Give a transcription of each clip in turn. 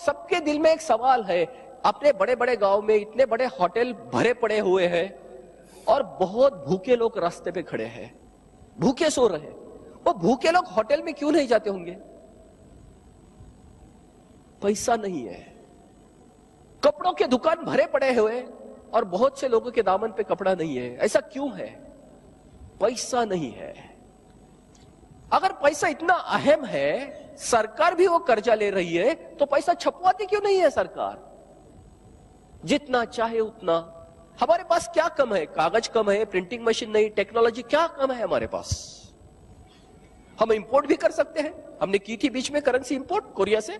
सबके दिल में एक सवाल है, अपने बड़े बड़े गांव में इतने बड़े होटल भरे पड़े हुए हैं और बहुत भूखे लोग रास्ते पे खड़े हैं, भूखे सो रहे हैं। वो भूखे लोग होटल में क्यों नहीं जाते होंगे? पैसा नहीं है। कपड़ों के दुकान भरे पड़े हुए और बहुत से लोगों के दामन पे कपड़ा नहीं है। ऐसा क्यों है? पैसा नहीं है। अगर पैसा इतना अहम है, सरकार भी वो कर्जा ले रही है, तो पैसा छपवाती क्यों नहीं है सरकार? जितना चाहे उतना। हमारे पास क्या कम है? कागज कम है, प्रिंटिंग मशीन नहीं, टेक्नोलॉजी क्या कम है हमारे पास? हम इंपोर्ट भी कर सकते हैं। हमने की थी बीच में करेंसी इंपोर्ट कोरिया से।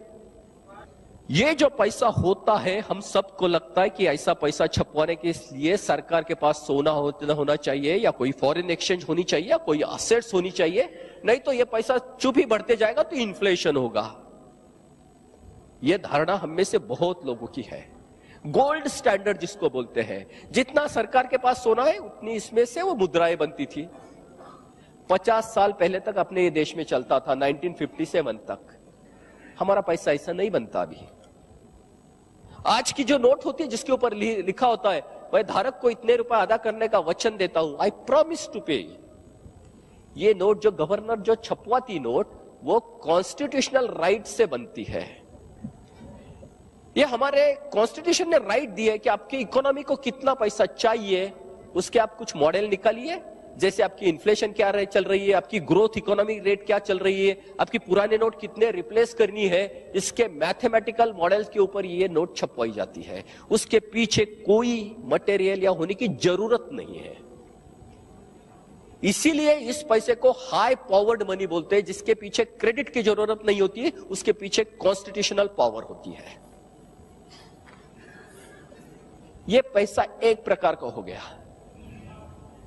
ये जो पैसा होता है, हम सबको लगता है कि ऐसा पैसा छपवाने के लिए सरकार के पास सोना होना चाहिए या कोई फॉरेन एक्सचेंज होनी चाहिए या कोई असेट्स होनी चाहिए, नहीं तो ये पैसा चुप ही बढ़ते जाएगा तो इन्फ्लेशन होगा। यह धारणा हम में से बहुत लोगों की है। गोल्ड स्टैंडर्ड जिसको बोलते हैं, जितना सरकार के पास सोना है उतनी इसमें से वो मुद्राएं बनती थी। 50 साल पहले तक अपने ये देश में चलता था, 1957 तक। हमारा पैसा ऐसा नहीं बनता अभी। आज की जो नोट होती है जिसके ऊपर लिखा होता है, वह धारक को इतने रुपए अदा करने का वचन देता हूं, आई प्रॉमिस टू पे। ये नोट जो गवर्नर जो छपवाती नोट, वो कॉन्स्टिट्यूशनल राइट से बनती है। ये हमारे कॉन्स्टिट्यूशन ने राइट दी है कि आपकी इकोनॉमी को कितना पैसा चाहिए, उसके आप कुछ मॉडल निकालिए। जैसे आपकी इन्फ्लेशन क्या चल रही है, आपकी ग्रोथ इकोनॉमी रेट क्या चल रही है, आपकी पुराने नोट कितने रिप्लेस करनी है, इसके मैथमेटिकल मॉडल्स के ऊपर ये नोट छपवाई जाती है। उसके पीछे कोई मटेरियल या होने की जरूरत नहीं है। इसीलिए इस पैसे को हाई पावर्ड मनी बोलते हैं, जिसके पीछे क्रेडिट की जरूरत नहीं होती है, उसके पीछे कॉन्स्टिट्यूशनल पावर होती है। यह पैसा एक प्रकार का हो गया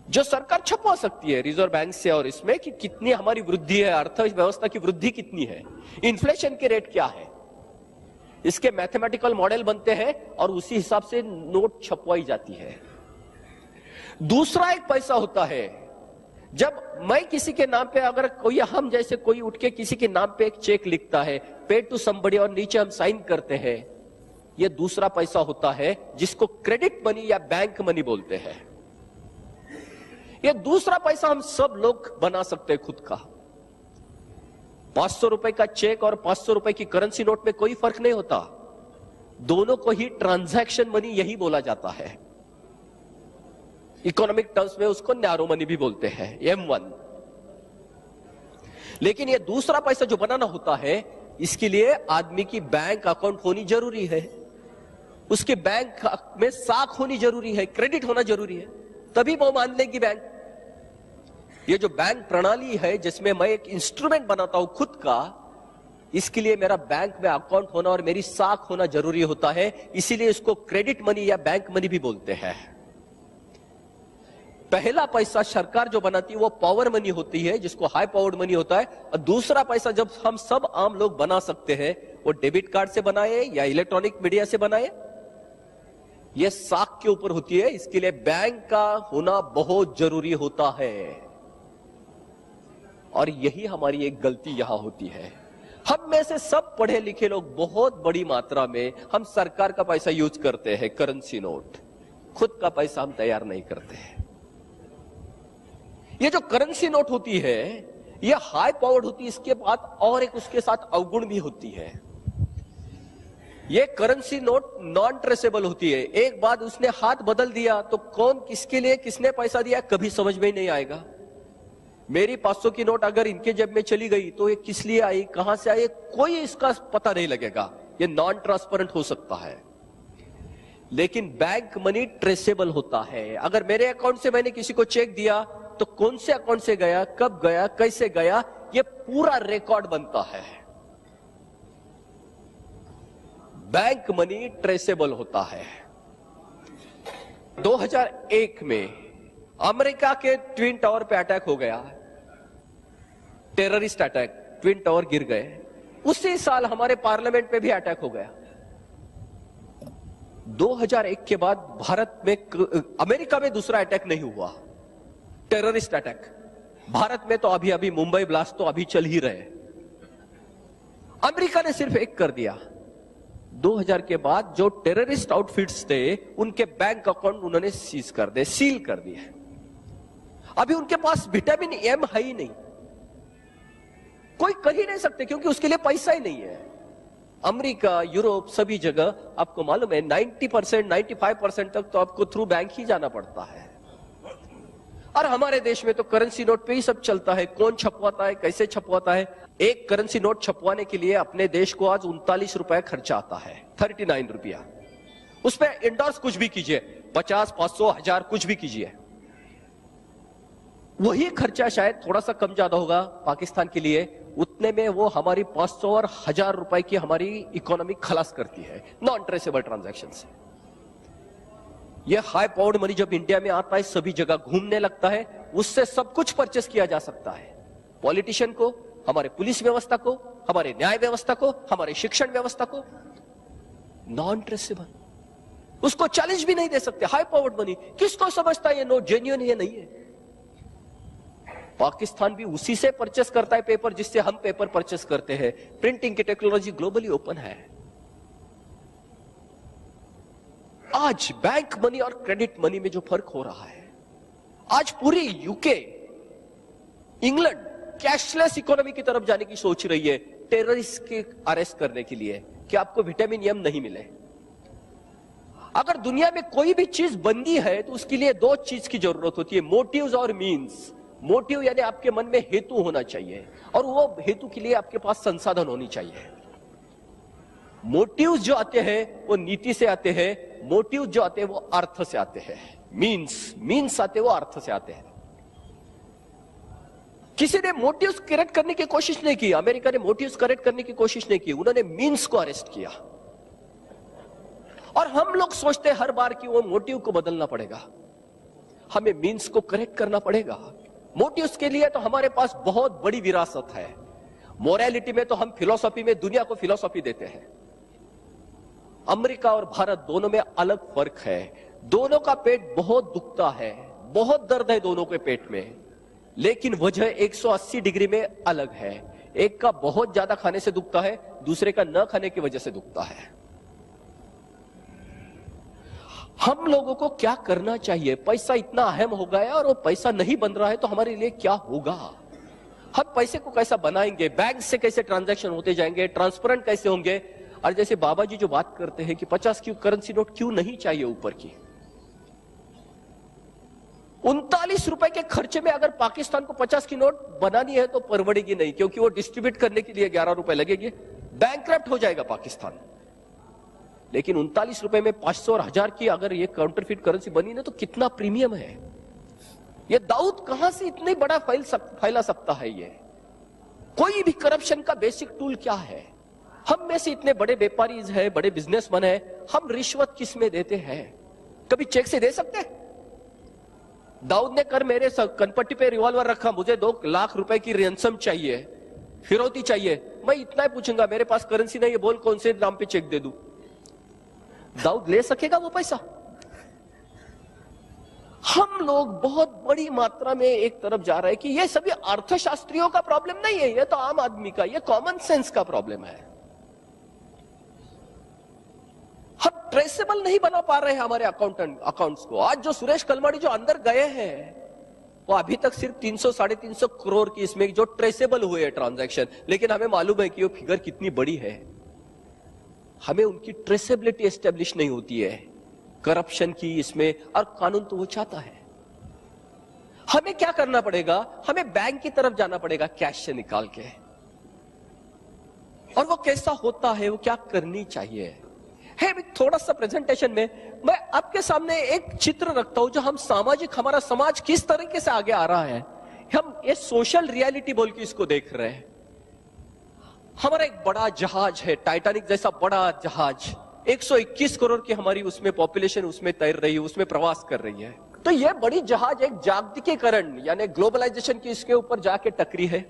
जो सरकार छपवा सकती है रिजर्व बैंक से, और इसमें कि कितनी हमारी वृद्धि है, अर्थव्यवस्था की वृद्धि कितनी है, इन्फ्लेशन के रेट क्या है, इसके मैथमेटिकल मॉडल बनते हैं और उसी हिसाब से नोट छपवाई जाती है। दूसरा एक पैसा होता है, जब मैं किसी के नाम पे, अगर कोई हम जैसे कोई उठ के किसी के नाम पे एक चेक लिखता है, पे टू समबडी, और नीचे हम साइन करते हैं, यह दूसरा पैसा होता है जिसको क्रेडिट मनी या बैंक मनी बोलते हैं। ये दूसरा पैसा हम सब लोग बना सकते हैं खुद का। 500 रुपए का चेक और 500 रुपए की करेंसी नोट में कोई फर्क नहीं होता, दोनों को ही ट्रांजैक्शन मनी यही बोला जाता है। इकोनॉमिक टर्म्स में उसको नैरो मनी भी बोलते हैं, M1। लेकिन ये दूसरा पैसा जो बनाना होता है, इसके लिए आदमी की बैंक अकाउंट होनी जरूरी है, उसके बैंक में साख होनी जरूरी है, क्रेडिट होना जरूरी है, तभी वो मान लेगी बैंक। ये जो बैंक प्रणाली है जिसमें मैं एक इंस्ट्रूमेंट बनाता हूं खुद का, इसके लिए मेरा बैंक में अकाउंट होना और मेरी साख होना जरूरी होता है। इसीलिए इसको क्रेडिट मनी या बैंक मनी भी बोलते हैं। पहला पैसा सरकार जो बनाती है वो पावर मनी होती है, जिसको हाई पावर्ड मनी होता है। और दूसरा पैसा जब हम सब आम लोग बना सकते हैं, वो डेबिट कार्ड से बनाए या इलेक्ट्रॉनिक मीडिया से बनाए, ये साख के ऊपर होती है। इसके लिए बैंक का होना बहुत जरूरी होता है। और यही हमारी एक गलती यहां होती है। हम में से सब पढ़े लिखे लोग बहुत बड़ी मात्रा में हम सरकार का पैसा यूज करते हैं, करेंसी नोट, खुद का पैसा हम तैयार नहीं करते हैं। ये जो करेंसी नोट होती है, ये हाई पावर्ड होती है। इसके बाद और एक उसके साथ अवगुण भी होती है। ये करेंसी नोट नॉन ट्रेसेबल होती है। एक बार उसने हाथ बदल दिया तो कौन किसके लिए किसने पैसा दिया कभी समझ में ही नहीं आएगा। मेरी 500 की नोट अगर इनके जेब में चली गई तो ये किस लिए आई, कहां से आई, कोई इसका पता नहीं लगेगा। ये नॉन ट्रांसपेरेंट हो सकता है। लेकिन बैंक मनी ट्रेसेबल होता है। अगर मेरे अकाउंट से मैंने किसी को चेक दिया तो कौन से अकाउंट से गया, कब गया, कैसे गया, ये पूरा रिकॉर्ड बनता है। बैंक मनी ट्रेसेबल होता है। 2001 में अमेरिका के ट्विन टावर पे अटैक हो गया, टेररिस्ट अटैक, ट्विन टावर गिर गए। उसी साल हमारे पार्लियामेंट पे भी अटैक हो गया। 2001 के बाद भारत में, अमेरिका में दूसरा अटैक नहीं हुआ, टेररिस्ट अटैक। भारत में तो अभी अभी मुंबई ब्लास्ट तो अभी चल ही रहे। अमेरिका ने सिर्फ एक कर दिया। 2000 के बाद जो टेररिस्ट आउटफिट्स थे उनके बैंक अकाउंट उन्होंने सील कर दिए। अभी उनके पास विटामिन एम है ही नहीं, कोई कर ही नहीं सकते क्योंकि उसके लिए पैसा ही नहीं है। अमेरिका, यूरोप, सभी जगह आपको मालूम है 90% 95% तक तो आपको थ्रू बैंक ही जाना पड़ता है। और हमारे देश में तो करेंसी नोट पे ही सब चलता है। कौन छपवाता है, कैसे छपवाता है। एक करेंसी नोट छपवाने के लिए अपने देश को आज 39 रुपए खर्चा आता है, 39 रुपया। उस पर इंडोर्स कुछ भी कीजिए, 50, 500, 1000 कुछ भी कीजिए, वही खर्चा शायद थोड़ा सा कम ज्यादा होगा पाकिस्तान के लिए, उतने में वो हमारी 500 और 1000 रुपए की हमारी इकोनॉमी खलास करती है नॉन ट्रेसेबल ट्रांजैक्शन से। ये हाई पावर्ड मनी जब इंडिया में आता है सभी जगह घूमने लगता है, उससे सब कुछ परचेस किया जा सकता है। पॉलिटिशियन को, हमारे पुलिस व्यवस्था को, हमारे न्याय व्यवस्था को, हमारे शिक्षण व्यवस्था को। नॉन ट्रेसेबल, उसको चैलेंज भी नहीं दे सकते। हाई पावर्ड मनी किसको समझता है ये नोट जेन्युइन है नहीं है। पाकिस्तान भी उसी से परचेस करता है पेपर जिससे हम पेपर परचेस करते हैं। प्रिंटिंग की टेक्नोलॉजी ग्लोबली ओपन है। आज बैंक मनी और क्रेडिट मनी में जो फर्क हो रहा है, आज पूरी यूके, इंग्लैंड कैशलेस इकोनॉमी की तरफ जाने की सोच रही है टेररिस्ट के अरेस्ट करने के लिए कि आपको विटामिन एम नहीं मिले। अगर दुनिया में कोई भी चीज बनती है तो उसके लिए दो चीज की जरूरत होती है, मोटिव्स और मीन्स। मोटिव यानी आपके मन में हेतु होना चाहिए और वो हेतु के लिए आपके पास संसाधन होनी चाहिए। मोटिव्स जो आते हैं वो नीति से आते हैं, मोटिव जो आते हैं वो अर्थ से आते हैं। मीन्स आते हैं वो अर्थ से आते हैं। किसी ने मोटिव्स करेक्ट करने की कोशिश नहीं की, अमेरिका ने मोटिव्स करेक्ट करने की कोशिश नहीं की, उन्होंने मीन्स को अरेस्ट किया। और हम लोग सोचते हर बार कि वो मोटिव को बदलना पड़ेगा, हमें मीन्स को करेक्ट करना पड़ेगा। मोटिव्स के लिए तो हमारे पास बहुत बड़ी विरासत है। मोरालिटी में तो हम फिलॉसफी में दुनिया को फिलॉसफी देते हैं। अमेरिका और भारत दोनों में अलग फर्क है। दोनों का पेट बहुत दुखता है, बहुत दर्द है दोनों के पेट में, लेकिन वजह 180 डिग्री में अलग है। एक का बहुत ज्यादा खाने से दुखता है, दूसरे का न खाने की वजह से दुखता है। हम लोगों को क्या करना चाहिए? पैसा इतना अहम हो गया है और वो पैसा नहीं बन रहा है तो हमारे लिए क्या होगा? हम पैसे को कैसा बनाएंगे? बैंक से कैसे ट्रांजैक्शन होते जाएंगे? ट्रांसपेरेंट कैसे होंगे? और जैसे बाबा जी जो बात करते हैं कि 50 की करेंसी नोट क्यों नहीं चाहिए ऊपर की, 39 रुपए के खर्चे में अगर पाकिस्तान को 50 की नोट बनानी है तो परवड़ेगी नहीं, क्योंकि वो डिस्ट्रीब्यूट करने के लिए 11 रुपए लगेंगे, बैंकक्रप्ट हो जाएगा पाकिस्तान। लेकिन 39 रुपए में 500 और 1000 की अगर ये काउंटरफिट करेंसी बनी ना तो कितना प्रीमियम है। ये दाऊद कहां से इतने बड़ा फैला सकता है? ये कोई भी करप्शन का बेसिक टूल क्या है? हम में से इतने बड़े व्यापारी है, बड़े बिजनेसमैन है, हम रिश्वत किस में देते हैं? कभी चेक से दे सकते हैं? दाऊद ने कर मेरे कनपट्टी पे रिवॉल्वर रखा, मुझे 2 लाख रुपए की रेंसम चाहिए, फिरौती चाहिए, मैं इतना ही पूछूंगा मेरे पास करेंसी नहीं है, बोल कौन से नाम पे चेक दे दूं? दाऊद ले सकेगा वो पैसा? हम लोग बहुत बड़ी मात्रा में एक तरफ जा रहे हैं कि ये सभी अर्थशास्त्रियों का प्रॉब्लम नहीं है, ये तो आम आदमी का, ये कॉमन सेंस का प्रॉब्लम है। हम ट्रेसेबल नहीं बना पा रहे हैं हमारे अकाउंट्स को। आज जो सुरेश कलमाड़ी जो अंदर गए हैं वो अभी तक सिर्फ 300-350 करोड़ की इसमें जो ट्रेसेबल हुए हैं ट्रांजैक्शन, लेकिन हमें मालूम है कि वो फिगर कितनी बड़ी है। हमें उनकी ट्रेसेबिलिटी एस्टेब्लिश नहीं होती है करप्शन की इसमें, और कानून तो वो चाहता है। हमें क्या करना पड़ेगा? हमें बैंक की तरफ जाना पड़ेगा कैश से निकाल के। और वो कैसा होता है, वो क्या करनी चाहिए है? थोड़ा सा प्रेजेंटेशन में मैं आपके सामने एक चित्र रखता हूं जो हम हमारा समाज किस तरीके से आगे आ रहा है। हम ये सोशल रियलिटी बोल के इसको देख रहे हैं। हमारा एक बड़ा जहाज है, टाइटैनिक जैसा बड़ा जहाज, 121 करोड़ की हमारी उसमें पॉपुलेशन उसमें तैर रही है, उसमें प्रवास कर रही है। तो ये बड़ी जहाज एक जागतिकीकरण यानी ग्लोबलाइजेशन की इसके ऊपर जाके टकरी है।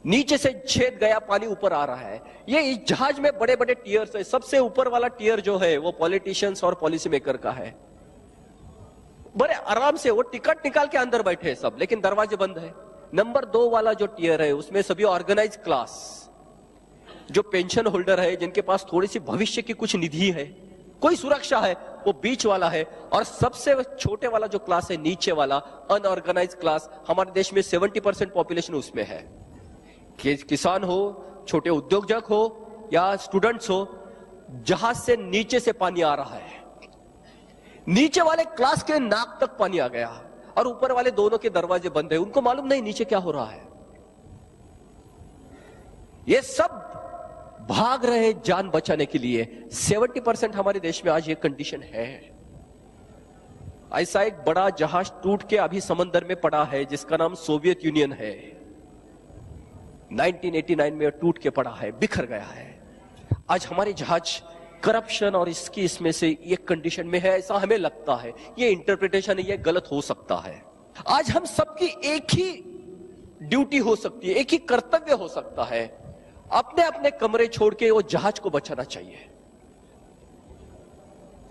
नीचे से छेद गया, पानी ऊपर आ रहा है। ये इस जहाज में बड़े बड़े टियर्स है। सबसे ऊपर वाला टियर जो है वो पॉलिटिशियंस और पॉलिसी मेकर का है। बड़े आराम से वो टिकट निकाल के अंदर बैठे हैं सब, लेकिन दरवाजे बंद है। नंबर 2 वाला जो टियर है उसमें सभी ऑर्गेनाइज क्लास, जो पेंशन होल्डर है, जिनके पास थोड़ी सी भविष्य की कुछ निधि है, कोई सुरक्षा है, वो बीच वाला है। और सबसे छोटे वाला जो क्लास है, नीचे वाला अनऑर्गेनाइज क्लास, हमारे देश में 70% पॉपुलेशन उसमें है। किसान हो, छोटे उद्योजक हो या स्टूडेंट्स हो, जहाज से नीचे से पानी आ रहा है, नीचे वाले क्लास के नाक तक पानी आ गया और ऊपर वाले दोनों के दरवाजे बंद है, उनको मालूम नहीं नीचे क्या हो रहा है। ये सब भाग रहे जान बचाने के लिए। 70% हमारे देश में आज ये कंडीशन है। ऐसा एक बड़ा जहाज टूट के अभी समंदर में पड़ा है जिसका नाम सोवियत यूनियन है। 1989 में टूट के पड़ा है, बिखर गया है। आज हमारे जहाज करप्शन और इसमें से एक कंडीशन में है, ऐसा हमें लगता है। ये इंटरप्रिटेशन है, ये गलत हो सकता है। आज हम सबकी एक ही ड्यूटी हो सकती है, एक ही कर्तव्य हो सकता है, अपने अपने कमरे छोड़ के वो जहाज को बचाना चाहिए।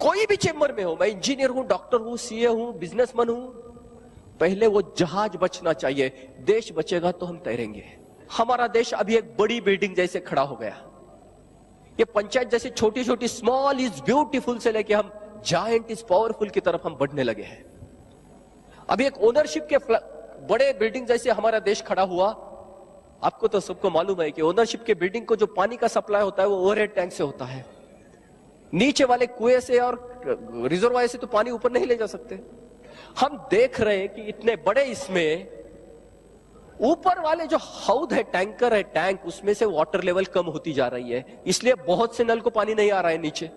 कोई भी चेंबर में हो, मैं इंजीनियर हूं, डॉक्टर हूं, सीए हूं, बिजनेसमैन हूं, पहले वो जहाज बचना चाहिए। देश बचेगा तो हम तैरेंगे। हमारा देश अभी एक बड़ी बिल्डिंग जैसे खड़ा हो गया। ये पंचायत जैसे छोटी छोटी, स्मॉल इज ब्यूटीफुल से लेके हम जायंट इज पावरफुल की तरफ हम बढ़ने लगे हैं। अभी एक ओनरशिप के बड़े बिल्डिंग जैसे हमारा देश खड़ा हुआ। आपको तो सबको मालूम है कि ओनरशिप के बिल्डिंग को जो पानी का सप्लाई होता है वो ओवरहेड टैंक से होता है। नीचे वाले कुएं से और रिजर्वायर से तो पानी ऊपर नहीं ले जा सकते। हम देख रहे हैं कि इतने बड़े इसमें ऊपर वाले जो हौद है, टैंकर है, टैंक, उसमें से वाटर लेवल कम होती जा रही है, इसलिए बहुत से नल को पानी नहीं आ रहा है नीचे।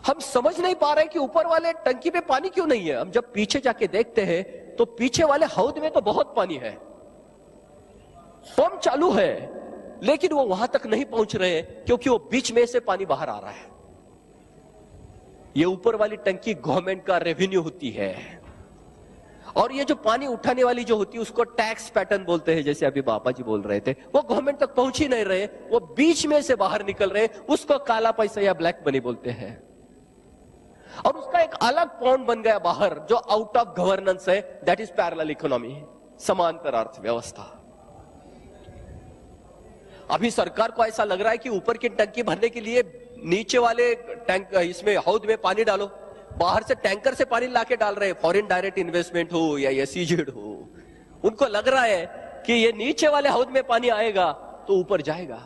हम समझ नहीं पा रहे कि ऊपर वाले टंकी में पानी क्यों नहीं है। हम जब पीछे जाके देखते हैं तो पीछे वाले हौद में तो बहुत पानी है, पंप चालू है, लेकिन वो वहां तक नहीं पहुंच रहे क्योंकि वो बीच में से पानी बाहर आ रहा है। ये ऊपर वाली टंकी गवर्नमेंट का रेवेन्यू होती है और ये जो पानी उठाने वाली जो होती है उसको टैक्स पैटर्न बोलते हैं, जैसे अभी बाबा जी बोल रहे थे। वो गवर्नमेंट तक पहुंच ही नहीं रहे, वो बीच में से बाहर निकल रहे, उसको काला पैसा या ब्लैक मनी बोलते हैं। और उसका एक अलग पॉइंट बन गया बाहर जो आउट ऑफ गवर्नेंस है, दैट इज पैरेलल इकोनॉमी, समांतर अर्थव्यवस्था। अभी सरकार को ऐसा लग रहा है कि ऊपर की टंकी भरने के लिए नीचे वाले टैंक इसमें हौद में पानी डालो, बाहर से टैंकर से पानी लाके डाल रहे हैं। फॉरेन डायरेक्ट इन्वेस्टमेंट हो या एसईजेड हो, उनको लग रहा है कि ये नीचे वाले हौद में पानी आएगा तो ऊपर जाएगा।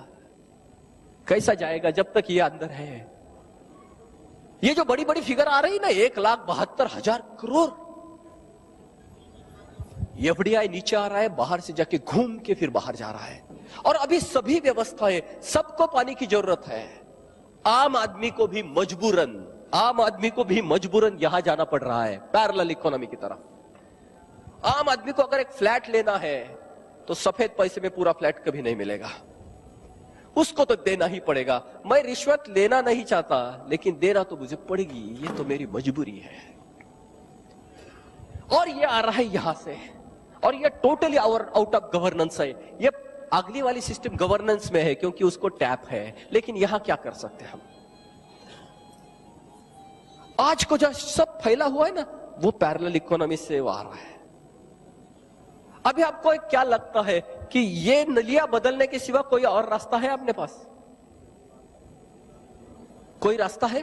कैसा जाएगा जब तक ये अंदर है। ये जो बड़ी बड़ी फिगर आ रही ना, 1,72,000 करोड़, एफडीआई नीचे आ रहा है, बाहर से जाके घूम के फिर बाहर जा रहा है। और अभी सभी व्यवस्थाएं, सबको पानी की जरूरत है। आम आदमी को भी मजबूरन यहां जाना पड़ रहा है पैरेलल इकोनॉमी की तरफ। आम आदमी को अगर एक फ्लैट लेना है तो सफेद पैसे में पूरा फ्लैट कभी नहीं मिलेगा, उसको तो देना ही पड़ेगा। मैं रिश्वत लेना नहीं चाहता, लेकिन देना तो मुझे पड़ेगी, ये तो मेरी मजबूरी है। और ये आ रहा है यहां से, और ये टोटली आउट ऑफ गवर्नेंस है। ये अगली वाली सिस्टम गवर्नेंस में है क्योंकि उसको टैप है, लेकिन यहां क्या कर सकते हैं हम। आज को जो सब फैला हुआ है ना, वो पैरेलल इकोनॉमी से आ रहा है। अभी आपको क्या लगता है कि ये नलियां बदलने के सिवा कोई और रास्ता है अपने पास? कोई रास्ता है?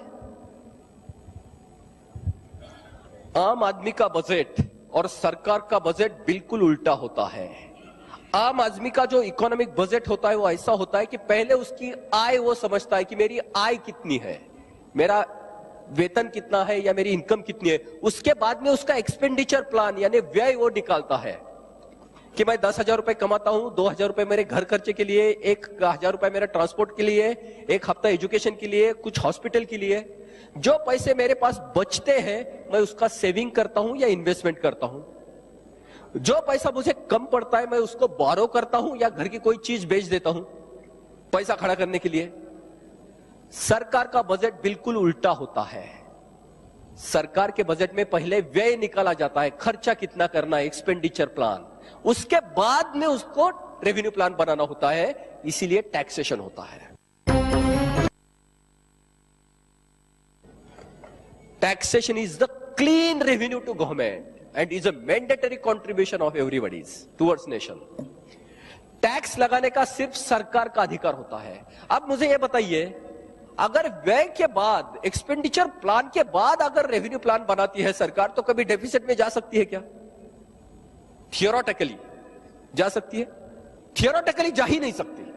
आम आदमी का बजट और सरकार का बजट बिल्कुल उल्टा होता है। आम आदमी का जो इकोनॉमिक बजट होता है वो ऐसा होता है कि पहले उसकी आय वो समझता है कि मेरी आय कितनी है, मेरा वेतन कितना है या मेरी इनकम कितनी है। उसके बाद में उसका एक्सपेंडिचर प्लान यानी व्यय वो निकालता है कि मैं 10,000 रुपए कमाता हूं, 2,000 रुपए मेरे घर खर्चे के लिए, 1,000 रुपए मेरे ट्रांसपोर्ट के लिए, एक हफ्ता एजुकेशन के लिए, कुछ हॉस्पिटल के लिए। जो पैसे मेरे पास बचते हैं मैं उसका सेविंग करता हूं या इन्वेस्टमेंट करता हूं। जो पैसा मुझे कम पड़ता है मैं उसको बोरो करता हूं या घर की कोई चीज बेच देता हूं पैसा खड़ा करने के लिए। सरकार का बजट बिल्कुल उल्टा होता है। सरकार के बजट में पहले व्यय निकाला जाता है, खर्चा कितना करना है, एक्सपेंडिचर प्लान, उसके बाद में उसको रेवेन्यू प्लान बनाना होता है, इसीलिए टैक्सेशन होता है। Taxation is the clean revenue to government and is a mandatory contribution of everybody's towards nation. Tax लगाने का सिर्फ सरकार का अधिकार होता है। अब मुझे यह बताइए, अगर व्यय के बाद, एक्सपेंडिचर प्लान के बाद अगर रेवेन्यू प्लान बनाती है सरकार, तो कभी डेफिसिट में जा सकती है क्या? थियोरेटिकली जा सकती है? थियोरेटिकली जा ही नहीं सकती।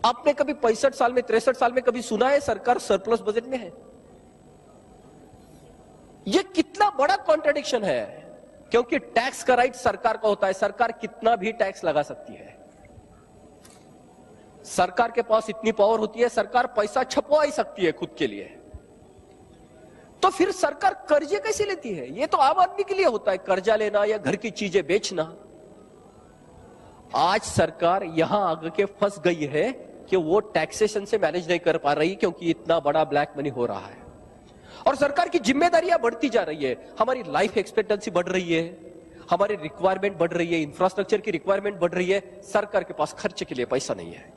आपने कभी 65 साल में, 63 साल में कभी सुना है सरकार सरप्लस बजट में है? यह कितना बड़ा कॉन्ट्रडिक्शन है, क्योंकि टैक्स का राइट सरकार का होता है। सरकार कितना भी टैक्स लगा सकती है, सरकार के पास इतनी पावर होती है, सरकार पैसा छपवा ही सकती है खुद के लिए। तो फिर सरकार कर्जे कैसे लेती है? यह तो आम आदमी के लिए होता है, कर्जा लेना या घर की चीजें बेचना। आज सरकार यहां आगे के फंस गई है कि वो टैक्सेशन से मैनेज नहीं कर पा रही, क्योंकि इतना बड़ा ब्लैक मनी हो रहा है और सरकार की जिम्मेदारियां बढ़ती जा रही है। हमारी लाइफ एक्सपेक्टेंसी बढ़ रही है, हमारी रिक्वायरमेंट बढ़ रही है, इंफ्रास्ट्रक्चर की रिक्वायरमेंट बढ़ रही है, सरकार के पास खर्चे के लिए पैसा नहीं है।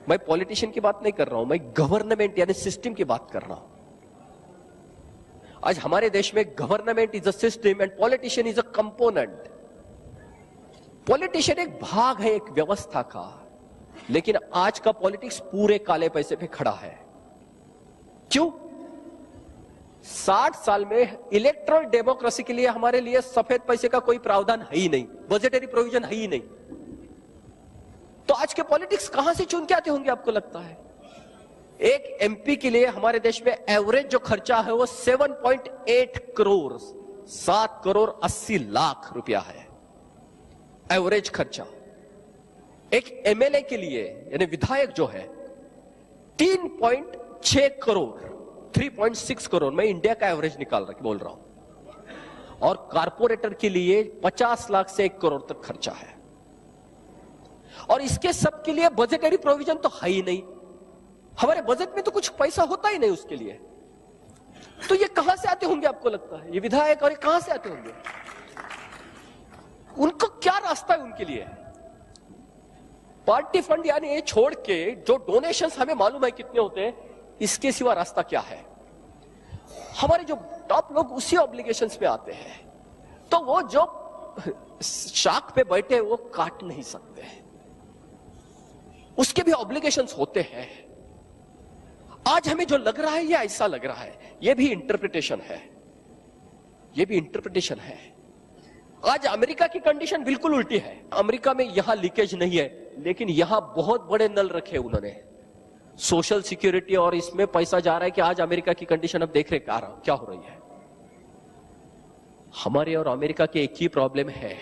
मैं पॉलिटिशियन की बात नहीं कर रहा हूं, मैं गवर्नमेंट यानी सिस्टम की बात कर रहा हूं। आज हमारे देश में government is a system and politician is a component. Politician एक भाग है एक व्यवस्था का, लेकिन आज का पॉलिटिक्स पूरे काले पैसे पे खड़ा है। क्यों? 60 साल में इलेक्ट्रल डेमोक्रेसी के लिए हमारे लिए सफेद पैसे का कोई प्रावधान है ही नहीं, बजटरी प्रोविजन है ही नहीं। तो आज के पॉलिटिक्स कहां से चुन के आते होंगे आपको लगता है? एक एमपी के लिए हमारे देश में एवरेज जो खर्चा है वो 7.8 करोड़, 7 करोड़ 80 लाख रुपया है एवरेज खर्चा। एक एमएलए के लिए यानी विधायक जो है 3.6 करोड़, 3.6 करोड़, मैं इंडिया का एवरेज निकाल रहा बोल रहा हूं। और कारपोरेटर के लिए 50 लाख से 1 करोड़ तक खर्चा है। और इसके सब के लिए बजटरी प्रोविजन तो है ही नहीं। हमारे बजट में तो कुछ पैसा होता ही नहीं उसके लिए। तो ये कहां से आते होंगे आपको लगता है, ये विधायक? और ये कहां से आते होंगे? उनको क्या रास्ता है उनके लिए? पार्टी फंड यानी ये छोड़ के जो डोनेशंस हमें मालूम है कितने होते हैं, इसके सिवा रास्ता क्या है? हमारे जो टॉप लोग उसी ऑब्लिगेशंस में आते हैं, तो वो जो शाख पे बैठे वो काट नहीं सकते, उसके भी ऑब्लिगेशंस होते हैं। आज हमें जो लग रहा है ये ऐसा लग रहा है, ये भी इंटरप्रिटेशन है, ये भी इंटरप्रिटेशन है। आज अमेरिका की कंडीशन बिल्कुल उल्टी है। अमेरिका में यहां लीकेज नहीं है, लेकिन यहां बहुत बड़े नल रखे उन्होंने, सोशल सिक्योरिटी, और इसमें पैसा जा रहा है कि आज अमेरिका की कंडीशन अब देख रहे क्या हो रही है। हमारे और अमेरिका के एक ही प्रॉब्लम है,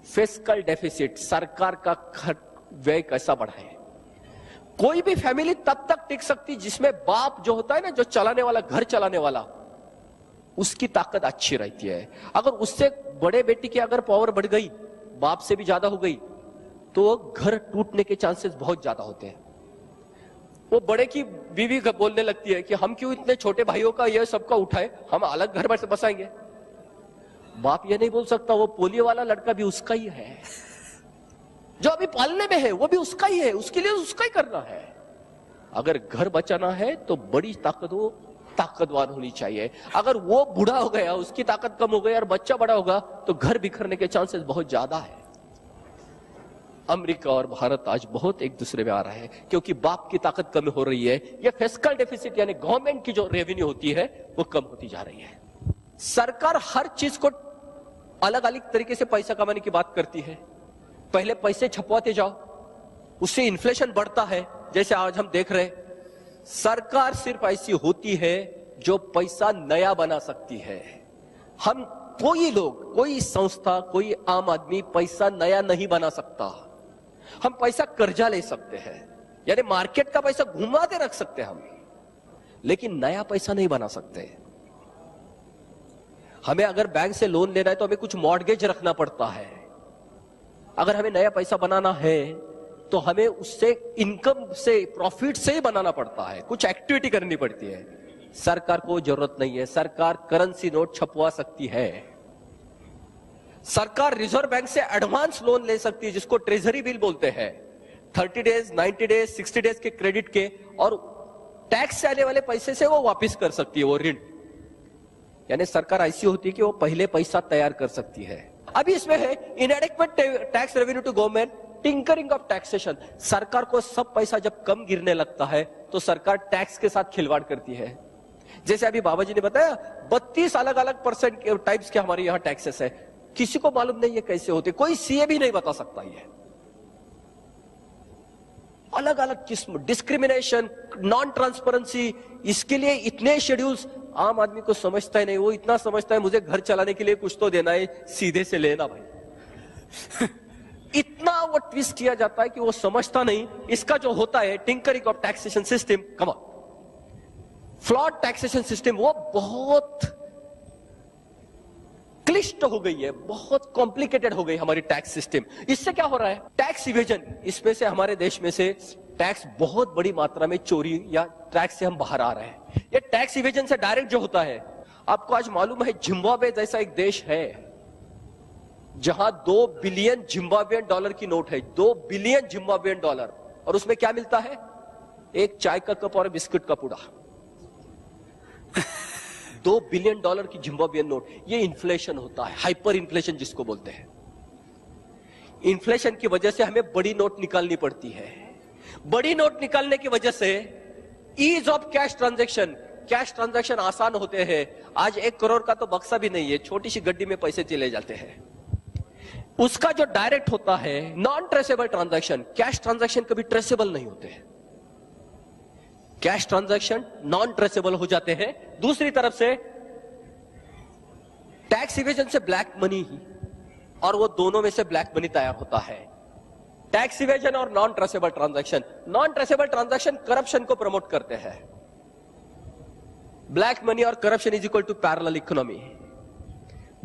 फिस्कल डेफिसिट, सरकार का व्यय कैसा बढ़ाए। कोई भी फैमिली तब तक टिक सकती जिसमें बाप जो होता है ना, जो चलाने वाला, घर चलाने वाला, उसकी ताकत अच्छी रहती है। अगर उससे बड़े बेटी की अगर पावर बढ़ गई, बाप से भी ज्यादा हो गई, तो घर टूटने के चांसेस बहुत ज्यादा होते हैं। वो बड़े की बीवी बोलने लगती है कि हम क्यों इतने छोटे भाइयों का ये सबका उठाए, हम अलग घर में से बसाएंगे। बाप ये नहीं बोल सकता, वो पोलियो वाला लड़का भी उसका ही है, जो अभी पालने में है वो भी उसका ही है, उसके लिए उसका ही करना है। अगर घर बचाना है तो बड़ी ताकत वो ताकतवान होनी चाहिए। अगर वो बूढ़ा हो गया, उसकी ताकत कम हो गई और बच्चा बड़ा होगा, तो घर बिखरने के चांसेस बहुत ज्यादा है। अमेरिका और भारत आज बहुत एक दूसरे में आ रहा है, क्योंकि बाप की ताकत कम हो रही है। यह फिस्कल डेफिसिट यानी गवर्नमेंट की जो रेवेन्यू होती है वो कम होती जा रही है। सरकार हर चीज को अलग अलग तरीके से पैसा कमाने की बात करती है। पहले पैसे छपवाते जाओ, उससे इन्फ्लेशन बढ़ता है, जैसे आज हम देख रहे। सरकार सिर्फ ऐसी होती है जो पैसा नया बना सकती है। हम कोई लोग, कोई संस्था, कोई आम आदमी पैसा नया नहीं बना सकता। हम पैसा कर्जा ले सकते हैं, यानी मार्केट का पैसा घुमाते रख सकते हैं हम, लेकिन नया पैसा नहीं बना सकते। हमें अगर बैंक से लोन लेना है तो हमें कुछ मॉर्गेज रखना पड़ता है। अगर हमें नया पैसा बनाना है तो हमें उससे इनकम से, प्रॉफिट से ही बनाना पड़ता है, कुछ एक्टिविटी करनी पड़ती है। सरकार को जरूरत नहीं है, सरकार करेंसी नोट छपवा सकती है। सरकार रिजर्व बैंक से एडवांस लोन ले सकती है, जिसको ट्रेजरी बिल बोलते हैं, 30 डेज, 90 डेज, 60 डेज के क्रेडिट के, और टैक्स से आने वाले पैसे से वो वापस कर सकती है वो ऋण। यानी सरकार ऐसी होती है कि वो पहले पैसा तैयार कर सकती है। अभी इसमें है inadequate tax revenue to government, tinkering of taxation. सरकार को सब पैसा जब कम गिरने लगता है तो सरकार टैक्स के साथ खिलवाड़ करती है। जैसे अभी बाबा जी ने बताया 32 अलग अलग परसेंट टाइप्स के हमारे यहां टैक्सेस है। किसी को मालूम नहीं है कैसे होते, कोई सीए भी नहीं बता सकता। ये अलग अलग किस्म, डिस्क्रिमिनेशन, नॉन ट्रांसपेरेंसी, इसके लिए इतने शेड्यूल्स आम आदमी को समझता ही नहीं। वो इतना समझता है मुझे घर चलाने के लिए कुछ तो देना है, सीधे से लेना भाई। इतना वो ट्विस्ट किया जाता है कि वो समझता नहीं। इसका जो होता है tinkering of taxation system, come on, flawed taxation system, वो बहुत क्लिष्ट हो गई है, बहुत कॉम्प्लिकेटेड हो गई हमारी टैक्स सिस्टम। इससे क्या हो रहा है? टैक्स इवेजन, इसमें से हमारे देश में से टैक्स बहुत बड़ी मात्रा में चोरी या टैक्स से हम बाहर आ रहे हैं। ये टैक्स इवेजन से डायरेक्ट जो होता है, आपको आज मालूम है जिम्बाब्वे जैसा एक देश है जहां 2 बिलियन जिम्बाब्वियन डॉलर की नोट है, 2 बिलियन जिम्बाब्वियन डॉलर, और उसमें क्या मिलता है? एक चाय का कप और बिस्कुट का पूड़ा। 2 बिलियन डॉलर की जिम्बाब्वियन नोट। ये इन्फ्लेशन होता है, हाइपर इन्फ्लेशन जिसको बोलते हैं। इन्फ्लेशन की वजह से हमें बड़ी नोट निकालनी पड़ती है। बड़ी नोट निकालने की वजह से ease of cash transaction, cash transaction आसान होते हैं। आज 1 करोड़ का तो बक्सा भी नहीं है, छोटी सी गड्डी में पैसे चले जाते हैं। उसका जो डायरेक्ट होता है non traceable transaction, cash transaction कभी ट्रेसेबल नहीं होते हैं। कैश ट्रांजैक्शन नॉन ट्रेसेबल हो जाते हैं। दूसरी तरफ से टैक्स इवेजन से ब्लैक मनी ही, और वो दोनों में से ब्लैक मनी तैयार होता है। टैक्स इवेजन और non traceable transaction. Non traceable transaction corruption को प्रमोट करते हैं। ब्लैक मनी और corruption is equal to parallel economy.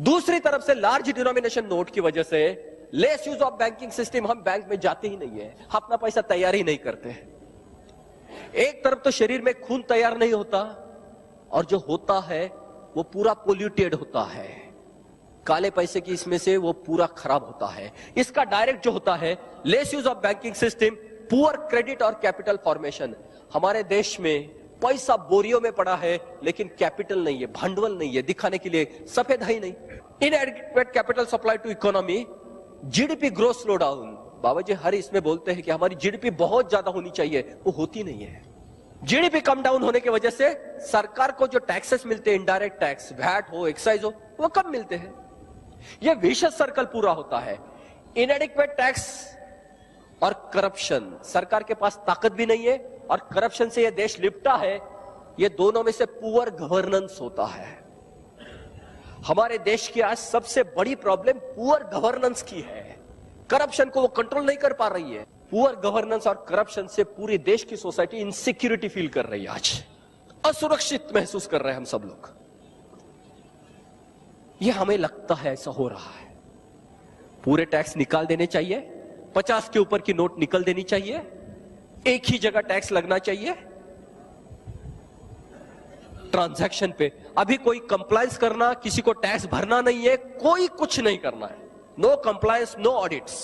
दूसरी तरफ से लार्ज डिनोमिनेशन नोट की वजह से less use of banking system, हम बैंक में जाते ही नहीं है, अपना पैसा तैयार ही नहीं करते। एक तरफ तो शरीर में खून तैयार नहीं होता, और जो होता है वो पूरा पोल्यूटेड होता है, काले पैसे की इसमें से वो पूरा खराब होता है। इसका डायरेक्ट जो होता है less use of banking system, poor credit और कैपिटल फॉर्मेशन। हमारे देश में पैसा बोरियों में पड़ा है लेकिन कैपिटल नहीं है, भांडवल नहीं है, दिखाने के लिए सफेद है ही नहीं। Inadequate capital supply to economy, GDP growth slow down. बाबा जी हर इसमें बोलते हैं कि हमारी जीडीपी बहुत ज्यादा होनी चाहिए, वो होती नहीं है। जीडीपी कम डाउन होने की वजह से सरकार को जो टैक्सेस मिलते हैं, इनडायरेक्ट टैक्स, वैट हो, एक्साइज हो, वो कम मिलते हैं। ये विशेष सर्कल पूरा होता है। इनएडिक्वेट टैक्स और करप्शन, सरकार के पास ताकत भी नहीं है और करप्शन से ये देश लिपटा है। ये दोनों में से पुअर गवर्नेंस होता है। हमारे देश की आज सबसे बड़ी प्रॉब्लम पुअर गवर्नेंस की है। करप्शन को वो कंट्रोल नहीं कर पा रही है। पुअर गवर्नेंस और करप्शन से पूरे देश की सोसाइटी इनसिक्योरिटी फील कर रही है, आज असुरक्षित महसूस कर रहे हैं हम सब लोग। ये हमें लगता है ऐसा हो रहा है। पूरे टैक्स निकाल देने चाहिए, 50 के ऊपर की नोट निकल देनी चाहिए, एक ही जगह टैक्स लगना चाहिए ट्रांजैक्शन पे। अभी कोई कंप्लायंस करना, किसी को टैक्स भरना नहीं है, कोई कुछ नहीं करना है। No compliance, no audits.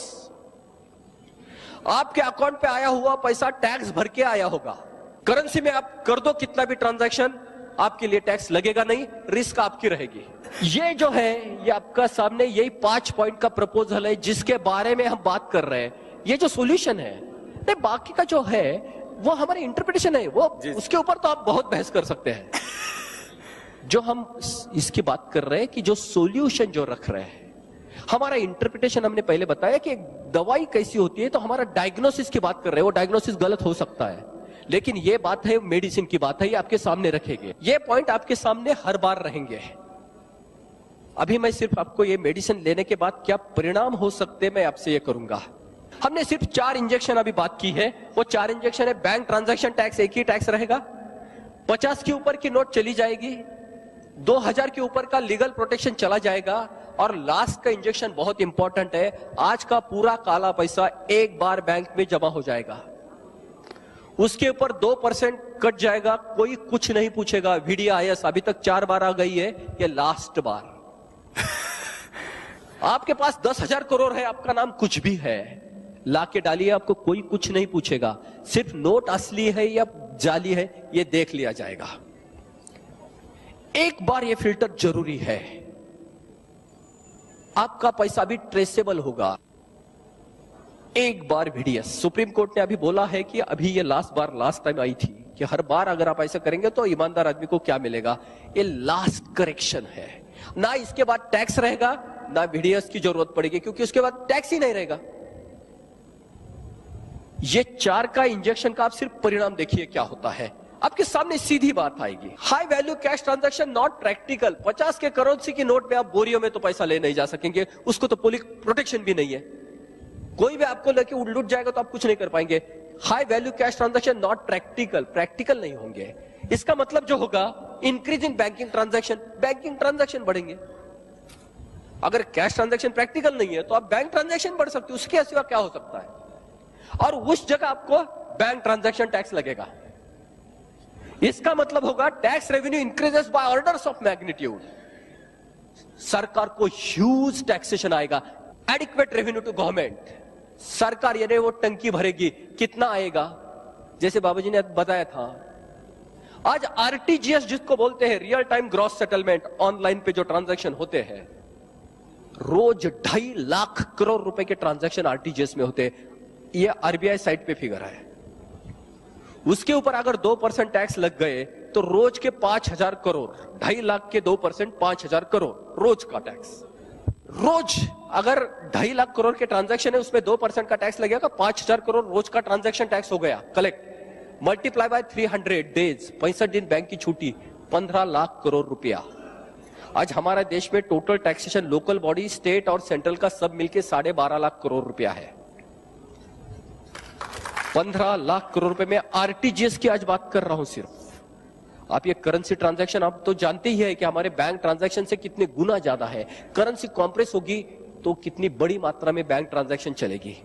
आपके अकाउंट पे आया हुआ पैसा टैक्स भर के आया होगा। करेंसी में आप कर दो कितना भी ट्रांजैक्शन, आपके लिए टैक्स लगेगा नहीं, रिस्क आपकी रहेगी। ये जो है, ये आपका सामने यही 5 पॉइंट का प्रपोजल है जिसके बारे में हम बात कर रहे हैं। ये जो सॉल्यूशन है, नहीं बाकी का जो है वो हमारी इंटरप्रिटेशन है, वो उसके ऊपर तो आप बहुत बहस कर सकते हैं। जो हम इसकी बात कर रहे हैं कि जो सॉल्यूशन जो रख रहे हैं, हमारा इंटरप्रिटेशन, हमने पहले बताया कि दवाई कैसी होती है, तो हमारा डायग्नोसिस की बात कर रहे हैं। वो डायग्नोसिस गलत हो सकता है, लेकिन ये बात है मेडिसिन की बात है, ये आपके सामने रखेंगे। ये पॉइंट आपके सामने हर बार रहेंगे। अभी मैं सिर्फ आपको ये मेडिसिन लेने के बाद क्या परिणाम हो सकते मैं आपसे ये करूंगा। हमने सिर्फ 4 इंजेक्शन अभी बात की है। वो 4 इंजेक्शन है। बैंक ट्रांजैक्शन टैक्स एक ही टैक्स रहेगा, 50 के ऊपर की नोट चली जाएगी, 2000 के ऊपर का लीगल प्रोटेक्शन चला जाएगा, और लास्ट का इंजेक्शन बहुत इंपॉर्टेंट है, आज का पूरा काला पैसा एक बार बैंक में जमा हो जाएगा, उसके ऊपर 2% कट जाएगा, कोई कुछ नहीं पूछेगा। VDIS अभी तक 4 बार आ गई है, ये लास्ट बार। आपके पास 10,000 करोड़ है, आपका नाम कुछ भी है, लाके डालिए, आपको कोई कुछ नहीं पूछेगा। सिर्फ नोट असली है या जाली है ये देख लिया जाएगा। एक बार ये फिल्टर जरूरी है। आपका पैसा भी ट्रेसेबल होगा। एक बार VDS सुप्रीम कोर्ट ने अभी बोला है कि अभी ये लास्ट टाइम आई थी कि हर बार अगर आप ऐसा करेंगे तो ईमानदार आदमी को क्या मिलेगा। ये लास्ट करेक्शन है, ना इसके बाद टैक्स रहेगा ना VDS की जरूरत पड़ेगी, क्योंकि उसके बाद टैक्स ही नहीं रहेगा। ये 4 का इंजेक्शन का आप सिर्फ परिणाम देखिए क्या होता है, आपके सामने सीधी बात आएगी। High value cash transaction not practical. 50 के करेंसी की नोट पे आप बोरियों में तो पैसा ले नहीं जा सकेंगे, उसको तो पुलिस प्रोटेक्शन भी नहीं है, कोई भी आपको लेके लूट जाएगा तो आप कुछ नहीं कर पाएंगे। High value cash transaction not practical नहीं होंगे। इसका मतलब जो होगा इंक्रीज इन बैंकिंग ट्रांजैक्शन बढ़ेंगे। अगर कैश ट्रांजैक्शन प्रैक्टिकल नहीं है तो आप बैंक ट्रांजैक्शन बढ़ सकते हो, उसके सिवा क्या हो सकता है। और उस जगह आपको बैंक ट्रांजैक्शन टैक्स लगेगा। इसका मतलब होगा tax revenue increases by orders of magnitude. सरकार को ह्यूज टैक्सेशन आएगा। Adequate revenue to government. सरकार यानी वो टंकी भरेगी, कितना आएगा, जैसे बाबूजी ने बताया था। आज RTGS जिसको बोलते हैं real time gross settlement, online पे जो ट्रांजैक्शन होते हैं, रोज 2.5 लाख करोड़ रुपए के ट्रांजैक्शन RTGS में होते हैं। ये RBI साइट पे फिगर है। उसके ऊपर अगर 2% टैक्स लग गए तो रोज के 5,000 करोड़, 2.5 लाख के 2% 5,000 करोड़ रोज का टैक्स। रोज अगर 2.5 लाख करोड़ के ट्रांजैक्शन है उसमें 2% का टैक्स लगेगा, 5,000 करोड़ रोज का ट्रांजैक्शन टैक्स हो गया कलेक्ट। मल्टीप्लाई बाय 300 डेज, 65 दिन बैंक की छुट्टी, 15 लाख करोड़ रुपया। आज हमारे देश में total taxation local body, state और सेंट्रल का सब मिलके 12.5 लाख करोड़ रुपया है। 15 लाख करोड़ रुपए में RTGS की आज बात कर रहा हूं सिर्फ। आप ये करेंसी ट्रांजैक्शन आप तो जानते ही है कि हमारे बैंक ट्रांजैक्शन से कितने गुना ज्यादा है। करेंसी कॉम्प्रेस होगी तो कितनी बड़ी मात्रा में बैंक ट्रांजैक्शन चलेगी।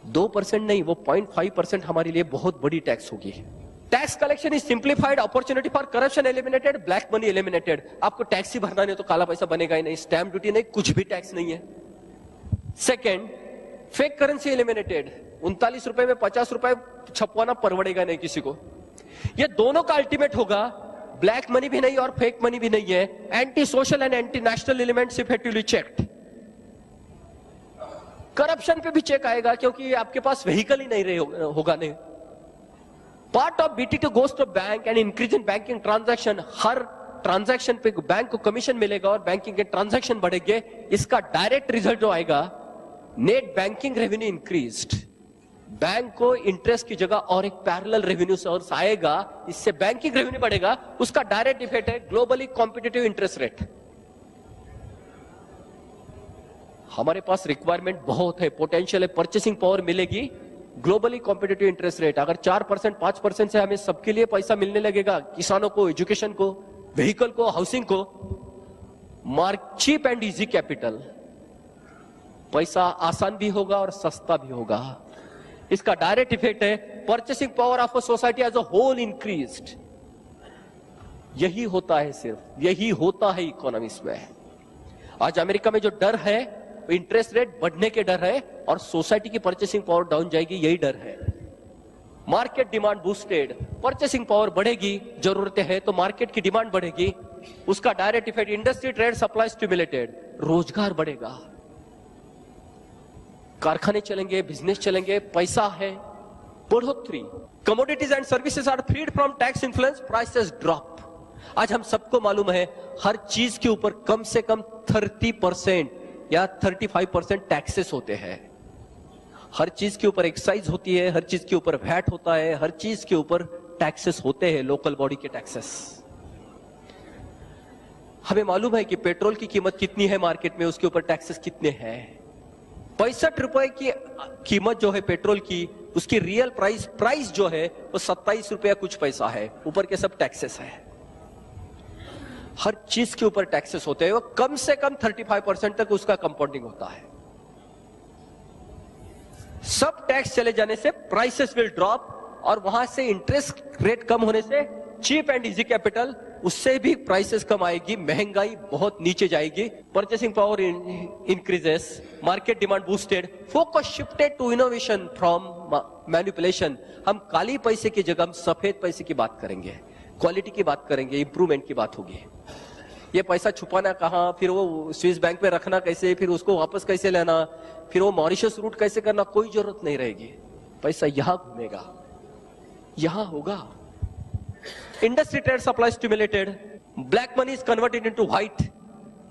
2% नहीं, वो 0.5% हमारे लिए बहुत बड़ी टैक्स होगी। Tax collection is simplified, opportunity for corruption eliminated, black money eliminated. आपको टैक्स ही भरना नहीं तो काला पैसा बनेगा ही नहीं, स्टैंप ड्यूटी नहीं, कुछ भी टैक्स नहीं है। Second, fake currency eliminated. 39 रुपए में 50 रुपए छपवाना परवड़ेगा नहीं किसी को। ये दोनों का अल्टीमेट होगा, ब्लैक मनी भी नहीं और फेक मनी भी नहीं है। Anti social and anti national elements effectively checked. Corruption पे भी चेक आएगा क्योंकि आपके पास व्हीकल ही नहीं रहे होगा नहीं। Part of BT2 goes to bank and increase in banking transaction. हर ट्रांजैक्शन पे बैंक को कमीशन मिलेगा और बैंकिंग के ट्रांजैक्शन बढ़ेंगे। इसका डायरेक्ट रिजल्ट जो आएगा, net banking revenue increased. Bank को इंटरेस्ट की जगह और एक पैरेलल रेवेन्यू सोर्स आएगा, इससे बैंकिंग रेवेन्यू बढ़ेगा। उसका डायरेक्ट इफेक्ट है ग्लोबली कॉम्पिटिटिव इंटरेस्ट रेट। हमारे पास रिक्वायरमेंट बहुत है, पोटेंशियल है, परचेसिंग पावर मिलेगी। ग्लोबली कॉम्पिटिटिव इंटरेस्ट रेट अगर 4% 5% से हमें सबके लिए पैसा मिलने लगेगा, किसानों को, एजुकेशन को, व्हीकल को, हाउसिंग को, चीप एंड इजी कैपिटल, पैसा आसान भी होगा और सस्ता भी होगा। इसका डायरेक्ट इफेक्ट है purchasing power of a society as a whole increased. यही होता है, सिर्फ यही होता है इकोनॉमिक्स में। आज अमेरिका में जो डर है इंटरेस्ट रेट बढ़ने के डर है और सोसाइटी की परचेसिंग पावर डाउन जाएगी, यही डर है। Market demand boosted, purchasing power बढ़ेगी, जरूरतें हैं तो मार्केट की डिमांड बढ़ेगी। उसका direct effect industry trade supply stimulated, रोजगार बढ़ेगा, कारखाने चलेंगे, बिजनेस चलेंगे, पैसा है, बढ़ोतरी। Commodities and services are freed from tax influence, prices drop. आज हम सबको मालूम है हर चीज के ऊपर कम से कम 30% या 35% टैक्सेस होते हैं। हर चीज के ऊपर एक्साइज होती है, हर चीज के ऊपर वैट होता है, हर चीज के ऊपर टैक्सेस होते हैं, लोकल बॉडी के टैक्सेस। हमें मालूम है कि पेट्रोल की कीमत कितनी है मार्केट में, उसके ऊपर टैक्सेस कितने हैं। 65 रुपए की कीमत जो है पेट्रोल की, उसकी रियल प्राइस जो है वो 27 रुपया कुछ पैसा है, ऊपर के सब टैक्सेस है। हर चीज के ऊपर टैक्सेस होते हैं, वो कम से कम 35% तक उसका कंपाउंडिंग होता है। सब टैक्स चले जाने से प्राइसेस विल ड्रॉप और वहां से इंटरेस्ट रेट कम होने से चीप एंड इजी कैपिटल, उससे भी प्राइसेस कम आएगी, महंगाई बहुत नीचे जाएगी, purchasing power increases, market demand boosted, focus shifted to innovation from manipulation. हम काली पैसे की जगह हम सफेद पैसे की बात करेंगे, क्वालिटी की बात करेंगे, इंप्रूवमेंट की बात होगी। ये पैसा छुपाना कहाँ, फिर वो स्विस बैंक में रखना कैसे, फिर उसको वापस कैसे लेना, फिर वो मॉरिशस रूट कैसे करना, कोई जरूरत नहीं रहेगी। पैसा यहां घूमेगा, यहां होगा। Industry trade supply stimulated, black money is converted into white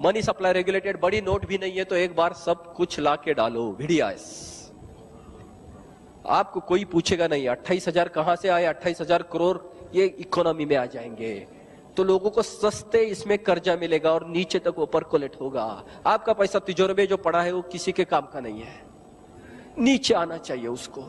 money supply regulated. बड़ी नोट भी नहीं है तो एक बार सब कुछ ला के डालो, वीडियास। आपको कोई पूछेगा नहीं 28,000 कहां से आए, 28,000 करोड़ ये इकोनॉमी में आ जाएंगे, तो लोगों को सस्ते इसमें कर्जा मिलेगा और नीचे तक वो परकोलेट होगा। आपका पैसा तिजोरी में जो पड़ा है वो किसी के काम का नहीं है, नीचे आना चाहिए उसको।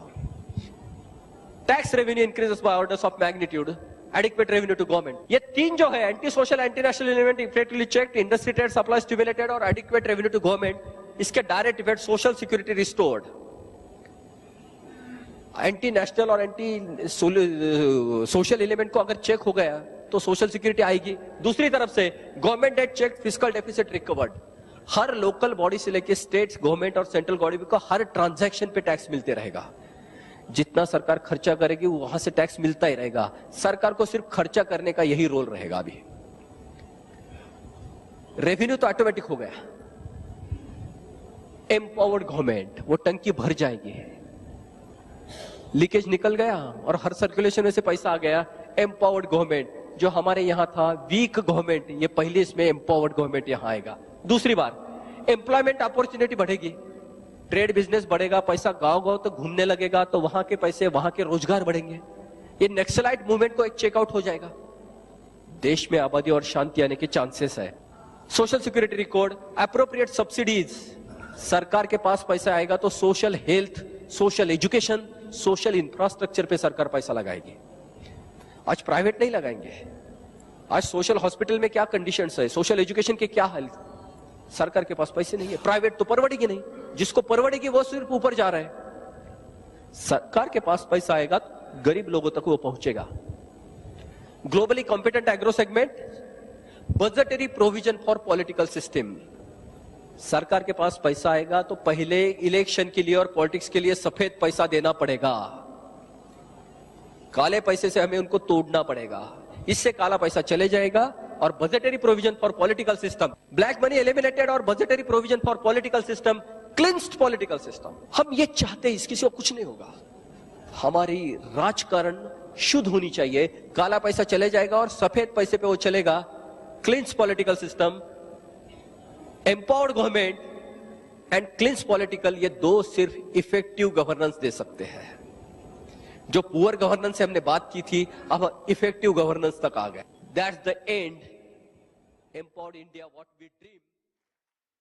Tax revenue increases by orders of magnitude, adequate revenue to government. ये तीन जो है, anti social, anti national element effectively checked, industry trade supply stimulated और एडिक्वेट रेवेन्यू टू गवर्नमेंट, इसके direct effect social security restored. Anti national और anti social element को अगर check हो गया तो सोशल सिक्योरिटी आएगी। दूसरी तरफ से government debt check, fiscal deficit recovered. हर लोकल बॉडी से लेकर स्टेट्स, गवर्नमेंट और सेंट्रल बॉडी को हर ट्रांजैक्शन पे टैक्स मिलते रहेगा। जितना सरकार खर्चा करेगी वहां से टैक्स मिलता ही रहेगा। सरकार को सिर्फ खर्चा करने का यही रोल रहेगा। अभी रेवेन्यू तो ऑटोमेटिक हो गया। एम्पावर्ड गवर्नमेंट, वो टंकी भर जाएगी, लीकेज निकल गया और हर सर्कुलेशन में से पैसा आ गया। एम्पावर्ड गवर्नमेंट, जो हमारे यहां था वीक गवर्नमेंट, ये पहले इसमें एम्पावर्ड गवर्नमेंट यहां आएगा। दूसरी बार एम्प्लॉयमेंट अपॉर्चुनिटी बढ़ेगी, ट्रेड बिजनेस बढ़ेगा, पैसा गांव गांव तक घूमने लगेगा, तो वहां के पैसे, वहां के रोजगार बढ़ेंगे। ये नक्सलाइट मूवमेंट को एक चेकआउट हो जाएगा। देश में आबादी और शांति आने के चांसेस है। Social security record, appropriate subsidies, सरकार के पास पैसा आएगा तो social health, social education, social infrastructure पे सरकार पैसा लगाएगी। आज प्राइवेट नहीं लगाएंगे। आज सोशल हॉस्पिटल में क्या कंडीशंस है, सोशल एजुकेशन के क्या हाल, सरकार के पास पैसे नहीं है। प्राइवेट तो परवड़ेगी नहीं, जिसको परवड़ेगी वो सिर्फ ऊपर जा रहा है। सरकार के पास पैसा आएगा तो गरीब लोगों तक वो पहुंचेगा। Globally competent agro segment, budgetary provision for political system. सरकार के पास पैसा आएगा तो पहले इलेक्शन के लिए और पॉलिटिक्स के लिए सफेद पैसा देना पड़ेगा, काले पैसे से हमें उनको तोड़ना पड़ेगा। इससे काला पैसा चले जाएगा। और budgetary provision for political system, black money eliminated और budgetary provision for political system, cleansed political system. हम ये चाहते हैं, इसकी सिवा कुछ नहीं होगा। हमारी राजकारण शुद्ध होनी चाहिए, काला पैसा चले जाएगा और सफेद पैसे पे वो चलेगा। Clinched political system, empowered government and clinched political, ये दो सिर्फ इफेक्टिव गवर्नेंस दे सकते हैं। जो पुअर गवर्नेंस से हमने बात की थी, अब इफेक्टिव गवर्नेंस तक आ गए। That's the end, empowered India what we dream.